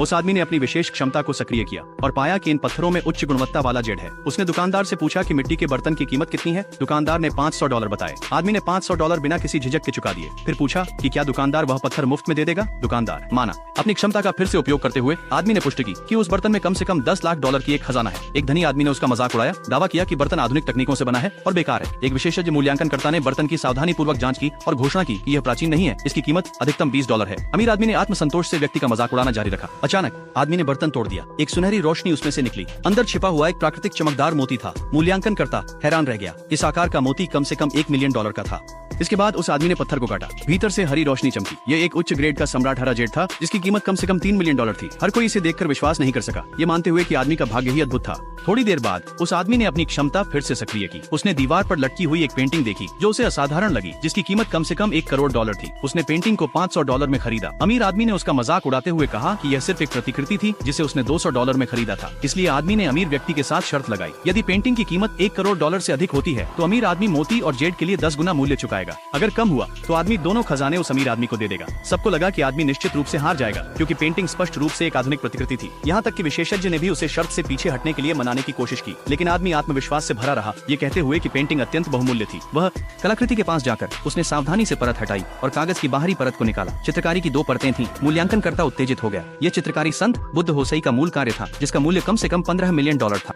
उस आदमी ने अपनी विशेष क्षमता को सक्रिय किया और पाया कि इन पत्थरों में उच्च गुणवत्ता वाला जेड है। उसने दुकानदार से पूछा कि मिट्टी के बर्तन की कीमत कितनी है। दुकानदार ने $500 बताए। आदमी ने $500 बिना किसी झिझक के चुका दिए। फिर पूछा कि क्या दुकानदार वह पत्थर मुफ्त में दे देगा। दुकानदार माना। अपनी क्षमता का फिर से उपयोग करते हुए आदमी ने पुष्टि की कि उस बर्तन में कम से कम $10 लाख की एक खजाना है। एक धनी आदमी ने उसका मजाक उड़ाया, दावा किया कि बर्तन आधुनिक तकनीकों से बना है और बेकार है। एक विशेषज्ञ मूल्यांकनकर्ता ने बर्तन की सावधानी पूर्वक जांच की और घोषणा की कि यह प्राचीन नहीं है, इसकी कीमत अधिकतम $20 है। अमीर आदमी ने आत्मसंतोष से व्यक्ति का मजाक उड़ाना जारी रखा। अचानक आदमी ने बर्तन तोड़ दिया। एक सुनहरी रोशनी उसमें से निकली। अंदर छिपा हुआ एक प्राकृतिक चमकदार मोती था। मूल्यांकनकर्ता हैरान रह गया। इस आकार का मोती कम से कम $1 मिलियन का था। इसके बाद उस आदमी ने पत्थर को काटा। भीतर से हरी रोशनी चमकी। यह एक उच्च ग्रेड का सम्राट हरा जेड था, जिसकी कीमत कम से कम $3 मिलियन थी। हर कोई इसे देखकर विश्वास नहीं कर सका, ये मानते हुए कि आदमी का भाग्य ही अद्भुत था। थोड़ी देर बाद उस आदमी ने अपनी क्षमता फिर से सक्रिय की। उसने दीवार पर लटकी हुई एक पेंटिंग देखी जो उसे असाधारण लगी, जिसकी कीमत कम से कम $1 करोड़ थी। उसने पेंटिंग को $500 में खरीदा। अमीर आदमी ने उसका मजाक उड़ाते हुए कहा कि यह सिर्फ एक प्रतिकृति थी जिसे उसने $200 में खरीदा था। इसलिए आदमी ने अमीर व्यक्ति के साथ शर्त लगाई, यदि पेंटिंग की कीमत $1 करोड़ से अधिक होती है तो अमीर आदमी मोती और जेड के लिए 10 गुना मूल्य चुकाएगा। अगर कम हुआ तो आदमी दोनों खजाने उस अमीर आदमी को दे देगा। सबको लगा कि आदमी निश्चित रूप से हार जाएगा, क्योंकि पेंटिंग स्पष्ट रूप से एक आधुनिक प्रतिकृति थी। यहाँ तक कि विशेषज्ञ ने भी उसे शर्त से पीछे हटने के लिए मनाने की कोशिश की, लेकिन आदमी आत्मविश्वास से भरा रहा, ये कहते हुए कि पेंटिंग अत्यंत बहुमूल्य थी। वह कलाकृति के पास जाकर उसने सावधानी से परत हटाई और कागज की बाहरी परत को निकाला। चित्रकारी की 2 परतें थीं। मूल्यांकनकर्ता उत्तेजित हो गया। यह चित्रकारी संत बुद्ध होसई का मूल कार्य था, जिसका मूल्य कम से कम $15 मिलियन था।